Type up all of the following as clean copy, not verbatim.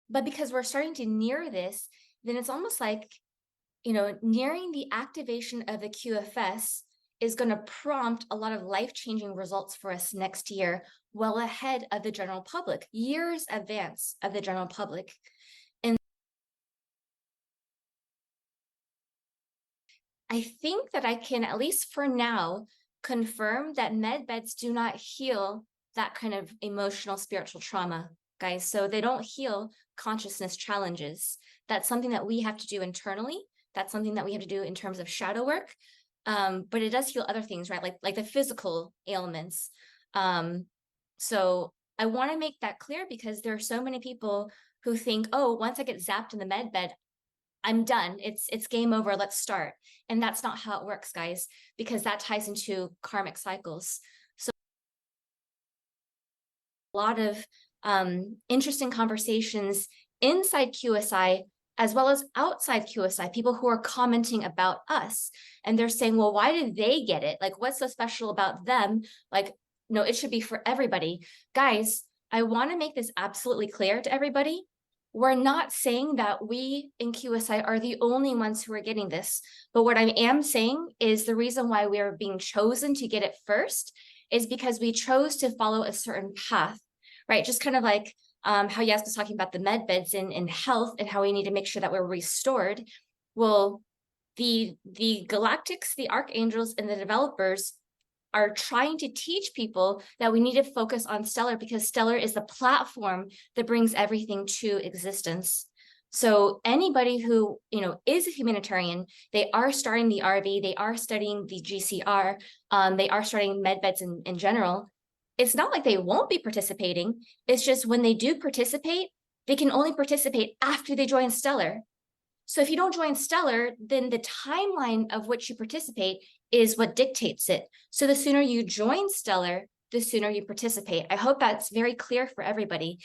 But because we're starting to near this, then it's almost like, you know, nearing the activation of the QFS is going to prompt a lot of life-changing results for us next year, well ahead of the general public, years advance of the general public. And I think that I can, at least for now, confirm that med beds do not heal that kind of emotional, spiritual trauma, guys. So they don't heal consciousness challenges. That's something that we have to do internally. That's something that we have to do in terms of shadow work. But it does heal other things, right? Like the physical ailments. So I want to make that clear because there are so many people who think, oh, once I get zapped in the med bed, I'm done. It's game over. Let's start. And that's not how it works, guys, because that ties into karmic cycles. So a lot of interesting conversations inside QSI as well as outside QSI, people who are commenting about us. And they're saying, well, why did they get it? Like, what's so special about them? Like, no, it should be for everybody. Guys, I want to make this absolutely clear to everybody. We're not saying that we in QSI are the only ones who are getting this. But what I am saying is the reason why we are being chosen to get it first is because we chose to follow a certain path, right? Just kind of like how Yas was talking about the med beds in health and how we need to make sure that we're restored. Well, the galactics, the archangels, and the developers are trying to teach people that we need to focus on stellar because stellar is the platform that brings everything to existence. So anybody who, you know, is a humanitarian, they are starting the RV, they are studying the GCR, they are starting med beds in general. It's not like they won't be participating. It's just when they do participate, they can only participate after they join stellar. So if you don't join stellar, then the timeline of which you participate is what dictates it. So the sooner you join stellar, the sooner you participate. I hope that's very clear for everybody.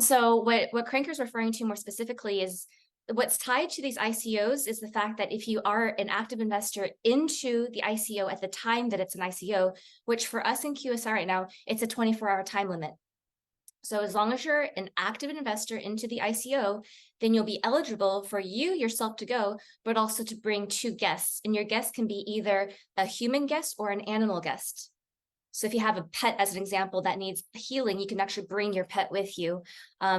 So what Cranker's referring to more specifically is what's tied to these ICOs is the fact that if you are an active investor into the ICO at the time that it's an ICO, which for us in QSR right now, it's a 24-hour time limit. So as long as you're an active investor into the ICO, then you'll be eligible for you yourself to go, but also to bring 2 guests. And your guest can be either a human guest or an animal guest. So if you have a pet, as an example, that needs healing, you can actually bring your pet with you.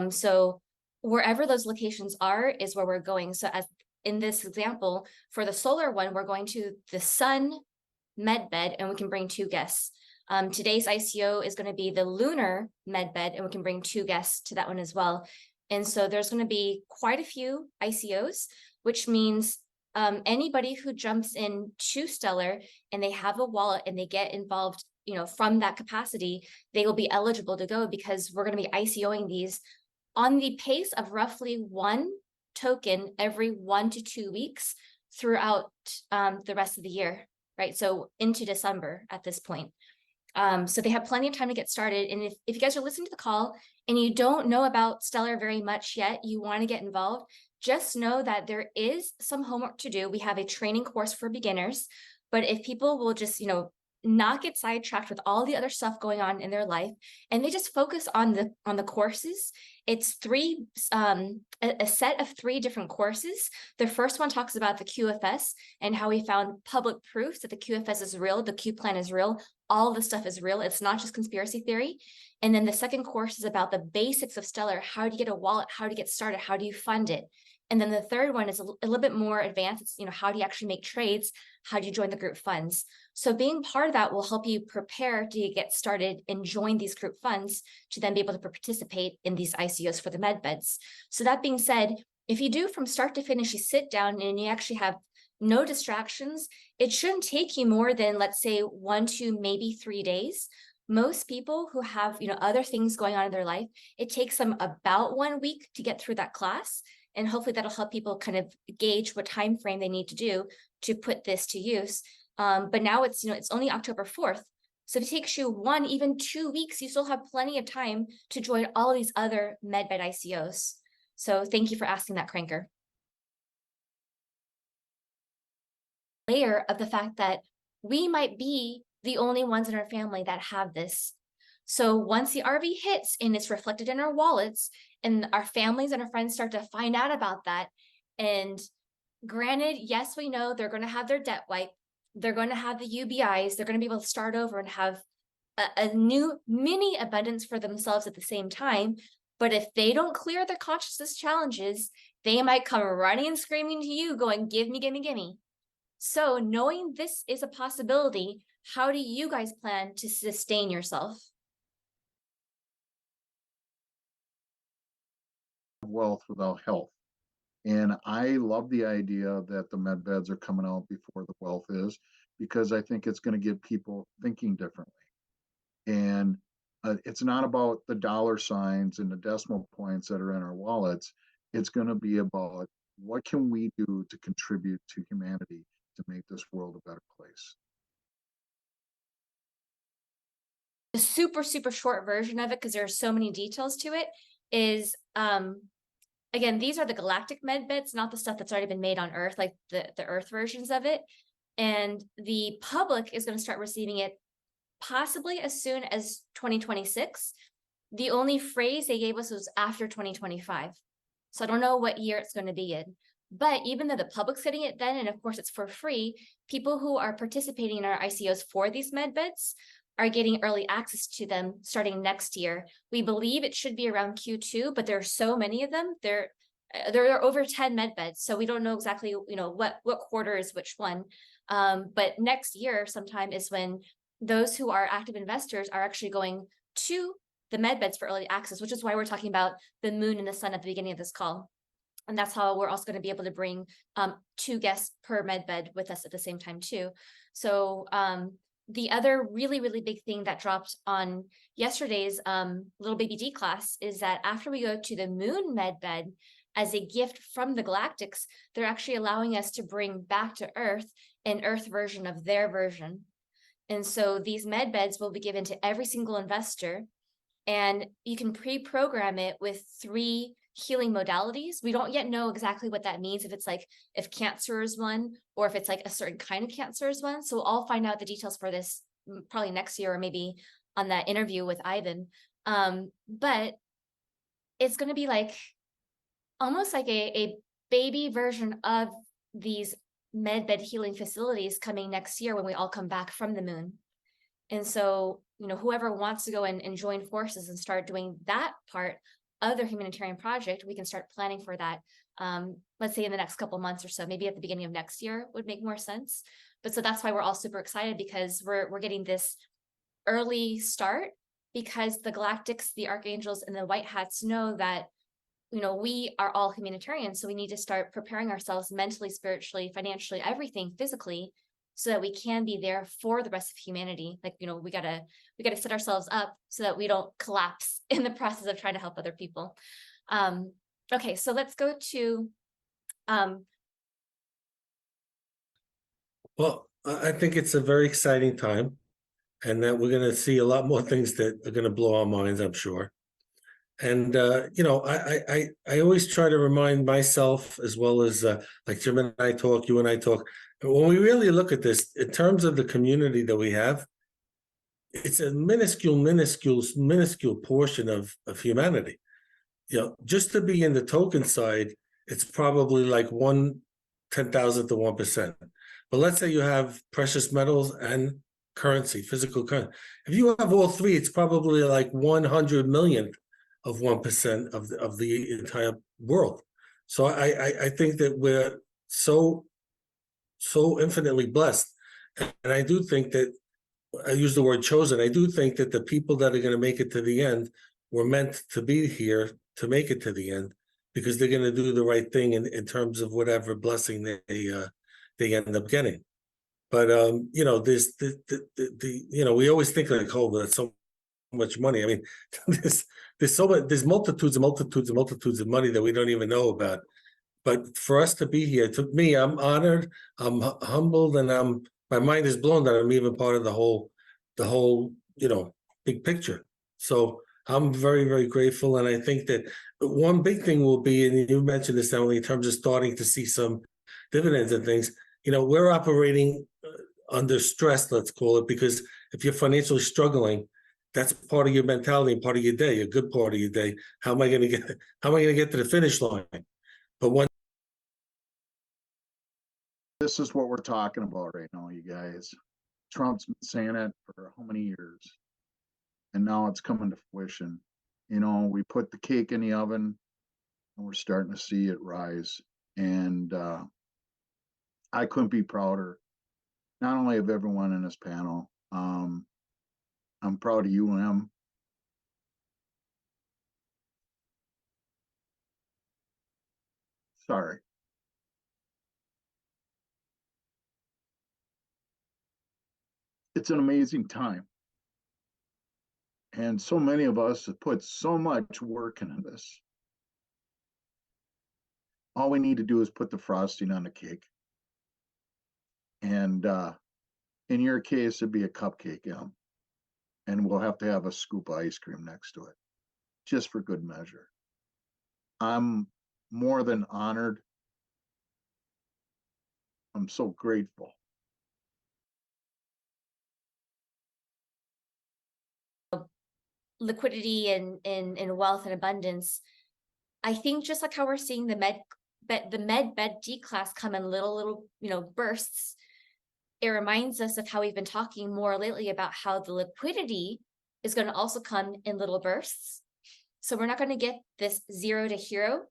So wherever those locations are is where we're going. So as in this example, for the solar one, we're going to the sun med bed and we can bring 2 guests. Today's ICO is going to be the lunar med bed and we can bring 2 guests to that one as well. And so there's going to be quite a few ICOs, which means anybody who jumps in to stellar and they have a wallet and they get involved, you know, from that capacity, they will be eligible to go because we're going to be ICOing these on the pace of roughly 1 token every 1 to 2 weeks throughout the rest of the year, right? So into December at this point. So they have plenty of time to get started. And if you guys are listening to the call and you don't know about Stellar very much yet, you want to get involved, just know that there is some homework to do. We have a training course for beginners, but if people will just, you know, not get sidetracked with all the other stuff going on in their life and they just focus on the courses, it's a set of 3 different courses. The first one talks about the QFS and how we found public proofs that the QFS is real, the Q plan is real, all the stuff is real. It's not just conspiracy theory. And then the second course is about the basics of stellar. How do you get a wallet? How do you get started? How do you fund it? And then the third one is a little bit more advanced. It's, you know, how do you actually make trades? How do you join the group funds? So being part of that will help you prepare to get started and join these group funds to then be able to participate in these ICOs for the med beds. So that being said, if you do from start to finish, you sit down and you actually have no distractions, it shouldn't take you more than, let's say, 1 to maybe 3 days. Most people who have, you know, other things going on in their life, it takes them about 1 week to get through that class. And hopefully that'll help people kind of gauge what time frame they need to do to put this to use. But now it's, you know, it's only October 4th. So if it takes you 1, even 2 weeks, you still have plenty of time to join all these other MedBed ICOs. So thank you for asking that, Cranker. Layer of the fact that we might be the only ones in our family that have this. So once the RV hits and it's reflected in our wallets, and our families and our friends start to find out about that, and granted, yes, we know they're going to have their debt wipe, they're going to have the UBIs, they're going to be able to start over and have a new mini abundance for themselves at the same time. But if they don't clear their consciousness challenges, they might come running and screaming to you going, give me, give me, give me. So knowing this is a possibility, how do you guys plan to sustain yourself? Wealth without health. And I love the idea that the med beds are coming out before the wealth is, because I think it's going to get people thinking differently. And it's not about the dollar signs and the decimal points that are in our wallets. It's going to be about what can we do to contribute to humanity to make this world a better place. The super, super short version of it, because there are so many details to it, is again, these are the galactic med beds, not the stuff that's already been made on Earth, like the Earth versions of it. And the public is going to start receiving it possibly as soon as 2026. The only phrase they gave us was after 2025. So I don't know what year it's going to be in. But even though the public's getting it then, and of course it's for free, people who are participating in our ICOs for these med beds are getting early access to them starting next year. We believe it should be around Q2, but there are so many of them. There are over 10 med beds, so we don't know exactly, what quarter is which one. But next year sometime is when those who are active investors are actually going to the med beds for early access, which is why we're talking about the moon and the sun at the beginning of this call. And that's how we're also going to be able to bring 2 guests per med bed with us at the same time too. So the other really, really big thing that dropped on yesterday's little baby D class is that after we go to the moon med bed, as a gift from the galactics, they're actually allowing us to bring back to Earth an Earth version of their version. And so these med beds will be given to every single investor, and you can pre-program it with 3 healing modalities. We don't yet know exactly what that means, if it's like if cancer is one, or if it's like a certain kind of cancer is one. So I'll find out the details for this probably next year, or maybe on that interview with Ivan. But it's going to be like almost like a baby version of these medbed healing facilities coming next year when we all come back from the moon. And so, whoever wants to go and join forces and start doing that part of their humanitarian project, we can start planning for that. Let's say in the next couple of months or so, maybe at the beginning of next year would make more sense. But so that's why we're all super excited, because we're getting this early start, because the galactics, the archangels, and the white hats know that we are all humanitarians, so we need to start preparing ourselves mentally, spiritually, financially, everything, physically, so that we can be there for the rest of humanity. Like, we gotta set ourselves up so that we don't collapse in the process of trying to help other people. Okay, so let's go to Well, I think it's a very exciting time, and that we're going to see a lot more things that are going to blow our minds, I'm sure. And I always try to remind myself, as well as like Jim and I talk, you and I talk, when we really look at this in terms of the community that we have, it's a minuscule portion of humanity. Just to be in the token side, it's probably like 1/10,000th of 1%. But let's say you have precious metals and currency, physical currency. If you have all 3, it's probably like 100 millionth of 1% of the entire world. So I think that we're so infinitely blessed. And I do think that, I use the word chosen, I do think that the people that are going to make it to the end were meant to be here to make it to the end, because they're going to do the right thing in terms of whatever blessing they end up getting. But there's we always think like, oh, that's so much money. I mean, there's multitudes of money that we don't even know about. But for us to be here, to me, I'm honored, I'm humbled, and my mind is blown that I'm even part of the whole big picture. So I'm very, very grateful. And I think that one big thing will be, and you mentioned this, Emily, in terms of starting to see some dividends and things, we're operating under stress, let's call it, because if you're financially struggling, that's part of your mentality and part of your day, a good part of your day. How am I going to get to the finish line? But when This is what we're talking about right now, you guys. Trump's been saying it for how many years? And now it's coming to fruition. You know, we put the cake in the oven and we're starting to see it rise. And I couldn't be prouder, not only of everyone in this panel. I'm proud of you, Sorry. It's an amazing time. And so many of us have put so much work into this. All we need to do is put the frosting on the cake. And in your case, it'd be a cupcake, and we'll have to have a scoop of ice cream next to it, just for good measure. I'm more than honored. I'm so grateful. Liquidity and wealth and abundance. I think just like how we're seeing the med bed D class come in little bursts, it reminds us of how we've been talking more lately about how the liquidity is going to also come in little bursts. So we're not going to get this 0 to hero.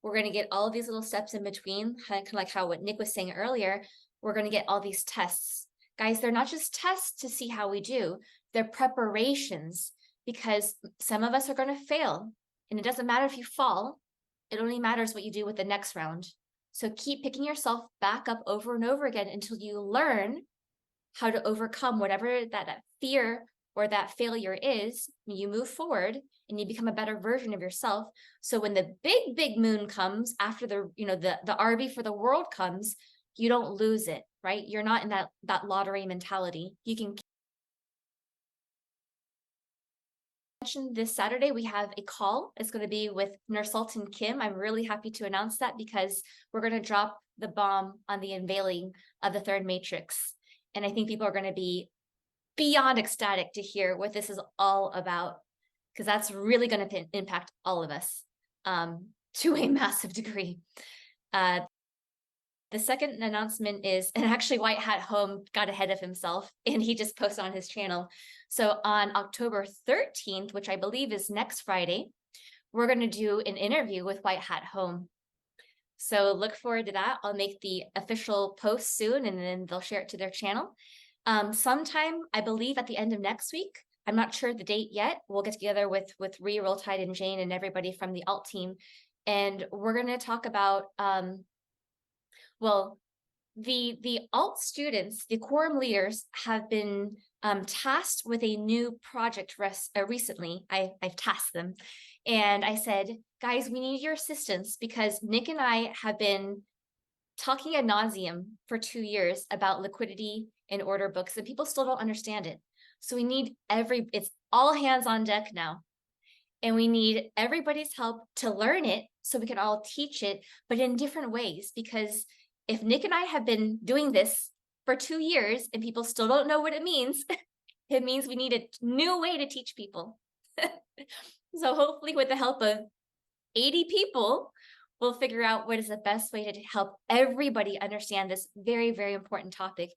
We're going to get all of these little steps in between, kind of like how what Nick was saying earlier. We're going to get all these tests. Guys, they're not just tests to see how we do. They're preparations, because some of us are going to fail. And it doesn't matter if you fall. It only matters what you do with the next round. So keep picking yourself back up over and over again until you learn how to overcome whatever that fear or that failure is. You move forward and you become a better version of yourself. So when the big moon comes after the RV for the world comes, you don't lose it, right? You're not in that lottery mentality. You can this Saturday, we have a call. It's going to be with Nurse Sultan Kim. I'm really happy to announce that because we're going to drop the bomb on the unveiling of the third matrix. And I think people are going to be beyond ecstatic to hear what this is all about, because that's really going to impact all of us to a massive degree. The second announcement is, and actually White Hat Home got ahead of himself and he just posted on his channel. So on October 13th, which I believe is next Friday, we're going to do an interview with White Hat Home. So look forward to that. I'll make the official post soon and then they'll share it to their channel. Sometime, I believe at the end of next week, I'm not sure the date yet. We'll get together with Ree, Roll Tide, and Jane and everybody from the alt team. And we're going to talk about well, the alt students, the quorum leaders have been tasked with a new project recently. I've tasked them and I said, guys, we need your assistance because Nick and I have been talking ad nauseum for 2 years about liquidity and order books and people still don't understand it. So we need it's all hands on deck now. And we need everybody's help to learn it so we can all teach it, but in different ways, because if Nick and I have been doing this for 2 years and people still don't know what it means we need a new way to teach people. So hopefully with the help of 80 people, we'll figure out what is the best way to help everybody understand this very, very important topic.